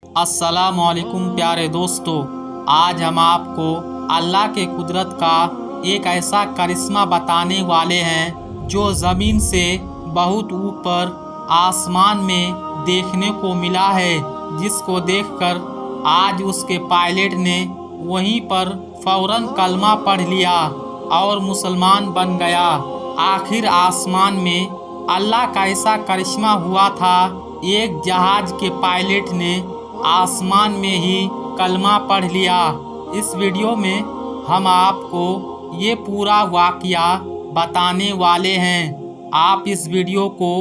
अस्सलामुअलैकुम प्यारे दोस्तों, आज हम आपको अल्लाह के कुदरत का एक ऐसा करिश्मा बताने वाले हैं जो ज़मीन से बहुत ऊपर आसमान में देखने को मिला है, जिसको देखकर आज उसके पायलट ने वहीं पर फौरन कलमा पढ़ लिया और मुसलमान बन गया। आखिर आसमान में अल्लाह का ऐसा करिश्मा हुआ था, एक जहाज के पायलट ने आसमान में ही कलमा पढ़ लिया। इस वीडियो में हम आपको ये पूरा वाक़या बताने वाले हैं। आप इस वीडियो को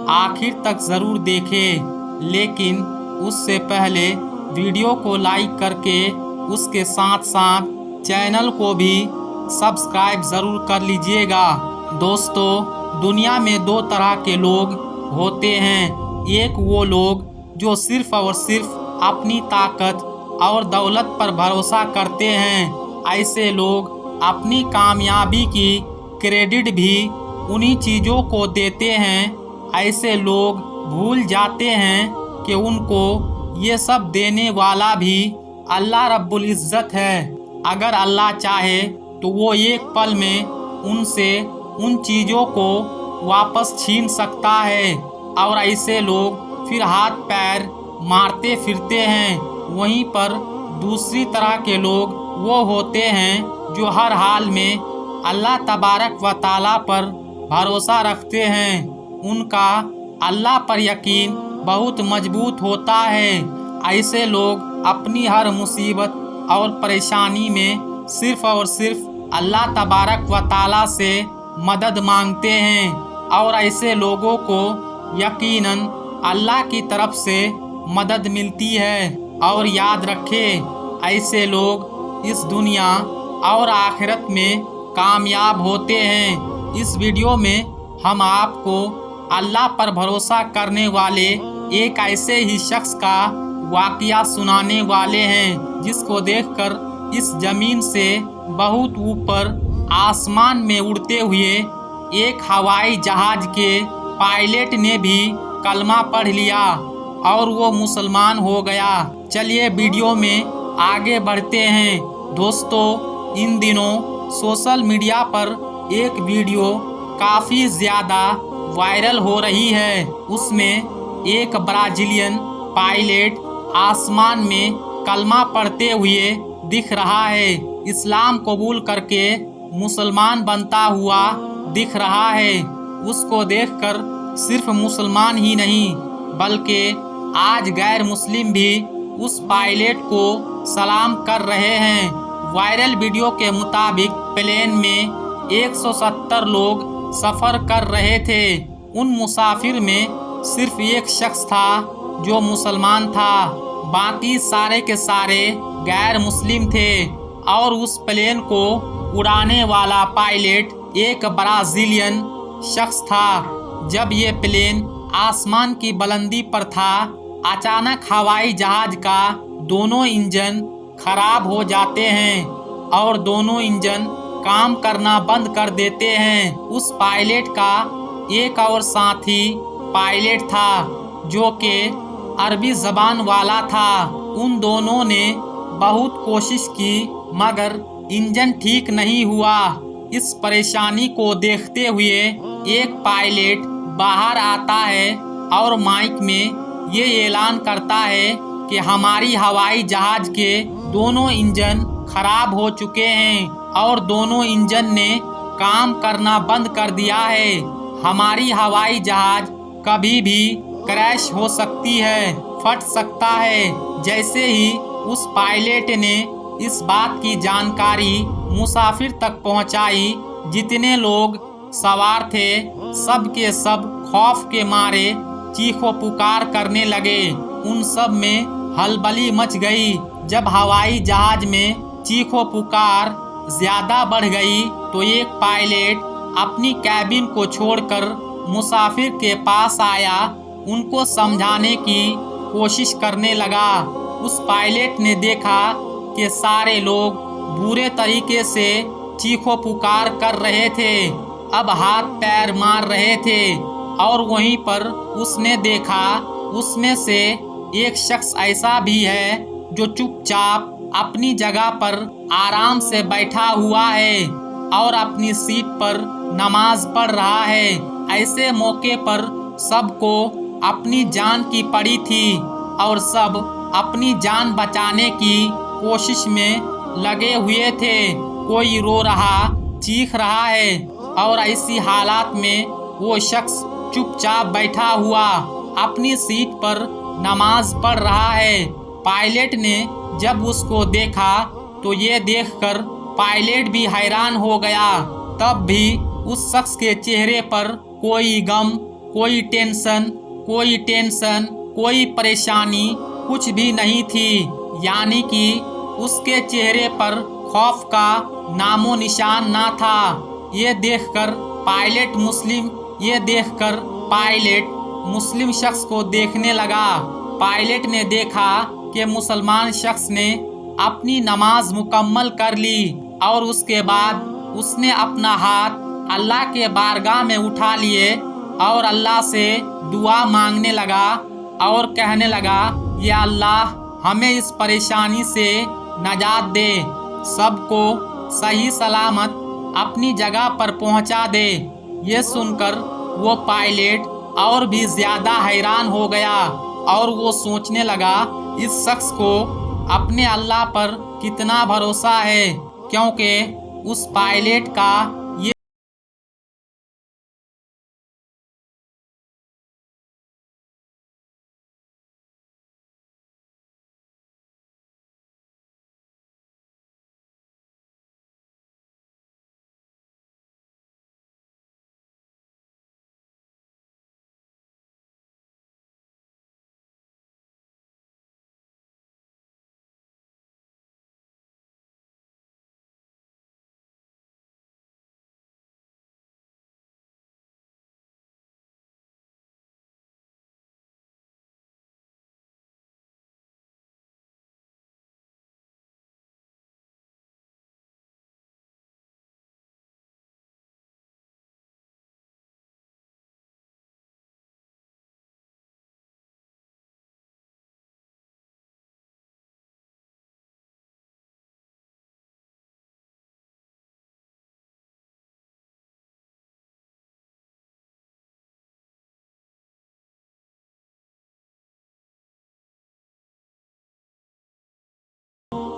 आखिर तक ज़रूर देखें, लेकिन उससे पहले वीडियो को लाइक करके उसके साथ साथ चैनल को भी सब्सक्राइब ज़रूर कर लीजिएगा। दोस्तों, दुनिया में दो तरह के लोग होते हैं। एक वो लोग जो सिर्फ़ और सिर्फ अपनी ताकत और दौलत पर भरोसा करते हैं। ऐसे लोग अपनी कामयाबी की क्रेडिट भी उन्हीं चीज़ों को देते हैं। ऐसे लोग भूल जाते हैं कि उनको ये सब देने वाला भी अल्लाह रब्बुल इज़्ज़त है। अगर अल्लाह चाहे तो वो एक पल में उनसे उन चीज़ों को वापस छीन सकता है, और ऐसे लोग फिर हाथ पैर मारते फिरते हैं। वहीं पर दूसरी तरह के लोग वो होते हैं जो हर हाल में अल्लाह तबारक व ताला पर भरोसा रखते हैं। उनका अल्लाह पर यकीन बहुत मजबूत होता है। ऐसे लोग अपनी हर मुसीबत और परेशानी में सिर्फ़ और सिर्फ अल्लाह तबारक व ताला से मदद मांगते हैं, और ऐसे लोगों को यकीनन अल्लाह की तरफ से मदद मिलती है। और याद रखें, ऐसे लोग इस दुनिया और आखिरत में कामयाब होते हैं। इस वीडियो में हम आपको अल्लाह पर भरोसा करने वाले एक ऐसे ही शख्स का वाक़या सुनाने वाले हैं, जिसको देखकर इस ज़मीन से बहुत ऊपर आसमान में उड़ते हुए एक हवाई जहाज़ के पायलट ने भी कलमा पढ़ लिया और वो मुसलमान हो गया। चलिए वीडियो में आगे बढ़ते हैं। दोस्तों, इन दिनों सोशल मीडिया पर एक वीडियो काफ़ी ज़्यादा वायरल हो रही है। उसमें एक ब्राज़ीलियन पायलट आसमान में कलमा पढ़ते हुए दिख रहा है। इस्लाम कबूल करके मुसलमान बनता हुआ दिख रहा है। उसको देखकर सिर्फ मुसलमान ही नहीं, बल्कि आज गैर मुस्लिम भी उस पायलट को सलाम कर रहे हैं। वायरल वीडियो के मुताबिक प्लेन में 170 लोग सफ़र कर रहे थे। उन मुसाफिर में सिर्फ एक शख्स था जो मुसलमान था, बाकी सारे के सारे गैर मुस्लिम थे। और उस प्लेन को उड़ाने वाला पायलट एक ब्राज़ीलियन शख्स था। जब ये प्लेन आसमान की बुलंदी पर था, अचानक हवाई जहाज़ का दोनों इंजन खराब हो जाते हैं और दोनों इंजन काम करना बंद कर देते हैं। उस पायलट का एक और साथी पायलट था जो कि अरबी ज़बान वाला था। उन दोनों ने बहुत कोशिश की, मगर इंजन ठीक नहीं हुआ। इस परेशानी को देखते हुए एक पायलट बाहर आता है और माइक में ये ऐलान करता है कि हमारी हवाई जहाज़ के दोनों इंजन खराब हो चुके हैं और दोनों इंजन ने काम करना बंद कर दिया है। हमारी हवाई जहाज़ कभी भी क्रैश हो सकती है, फट सकता है। जैसे ही उस पायलट ने इस बात की जानकारी मुसाफिर तक पहुंचाई, जितने लोग सवार थे सब के सब खौफ के मारे चीखो पुकार करने लगे। उन सब में हलबली मच गई। जब हवाई जहाज में चीखो पुकार ज़्यादा बढ़ गई तो एक पायलट अपनी कैबिन को छोड़कर मुसाफिर के पास आया, उनको समझाने की कोशिश करने लगा। उस पायलट ने देखा कि सारे लोग बुरे तरीके से चीखो पुकार कर रहे थे, अब हाथ पैर मार रहे थे, और वहीं पर उसने देखा उसमें से एक शख्स ऐसा भी है जो चुपचाप अपनी जगह पर आराम से बैठा हुआ है और अपनी सीट पर नमाज पढ़ रहा है। ऐसे मौके पर सबको अपनी जान की पड़ी थी और सब अपनी जान बचाने की कोशिश में लगे हुए थे। कोई रो रहा, चीख रहा है और ऐसी हालात में वो शख्स चुपचाप बैठा हुआ अपनी सीट पर नमाज पढ़ रहा है। पायलट ने जब उसको देखा तो ये देखकर पायलट भी हैरान हो गया। तब भी उस शख्स के चेहरे पर कोई गम, कोई टेंशन, कोई परेशानी कुछ भी नहीं थी। यानी कि उसके चेहरे पर खौफ का नामो निशान ना था। ये देखकर पायलट मुस्लिम शख्स को देखने लगा। पायलट ने देखा कि मुसलमान शख्स ने अपनी नमाज मुकम्मल कर ली और उसके बाद उसने अपना हाथ अल्लाह के बारगाह में उठा लिए और अल्लाह से दुआ मांगने लगा और कहने लगा, या अल्लाह हमें इस परेशानी से नजात दे, सबको सही सलामत अपनी जगह पर पहुंचा दे। ये सुनकर वो पायलट और भी ज्यादा हैरान हो गया और वो सोचने लगा इस शख्स को अपने अल्लाह पर कितना भरोसा है, क्योंकि उस पायलट का ये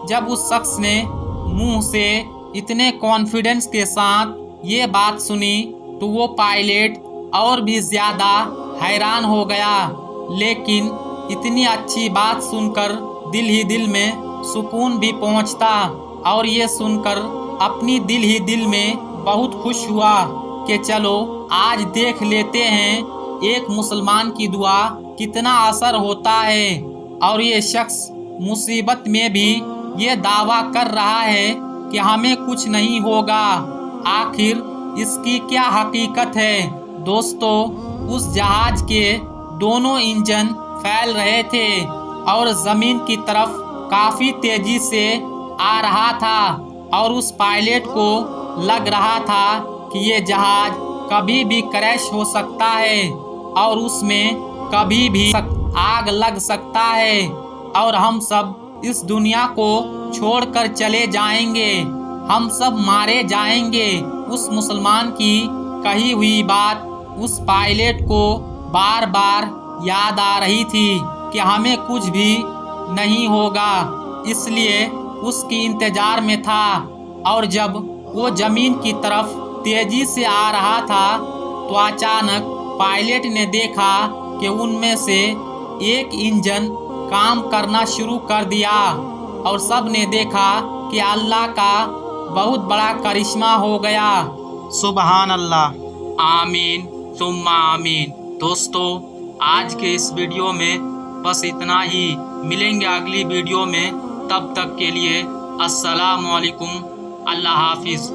जब उस शख्स ने मुंह से इतने कॉन्फिडेंस के साथ ये बात सुनी तो वो पायलट और भी ज्यादा हैरान हो गया। लेकिन इतनी अच्छी बात सुनकर दिल ही दिल में सुकून भी पहुंचता और ये सुनकर अपनी दिल ही दिल में बहुत खुश हुआ कि चलो आज देख लेते हैं एक मुसलमान की दुआ कितना असर होता है। और ये शख्स मुसीबत में भी ये दावा कर रहा है कि हमें कुछ नहीं होगा। आखिर इसकी क्या हकीकत है? दोस्तों, उस जहाज के दोनों इंजन फैल रहे थे और जमीन की तरफ काफी तेजी से आ रहा था और उस पायलट को लग रहा था कि ये जहाज कभी भी क्रैश हो सकता है और उसमें कभी भी आग लग सकता है और हम सब इस दुनिया को छोड़कर चले जाएंगे, हम सब मारे जाएंगे। उस मुसलमान की कही हुई बात उस पायलट को बार बार याद आ रही थी कि हमें कुछ भी नहीं होगा, इसलिए उसकी इंतजार में था। और जब वो जमीन की तरफ तेजी से आ रहा था तो अचानक पायलट ने देखा कि उनमें से एक इंजन काम करना शुरू कर दिया और सब ने देखा कि अल्लाह का बहुत बड़ा करिश्मा हो गया। सुबहान अल्लाह, आमीन सुम्मा आमीन। दोस्तों, आज के इस वीडियो में बस इतना ही। मिलेंगे अगली वीडियो में, तब तक के लिए अस्सलामु अलैकुम, अल्लाह हाफिज़।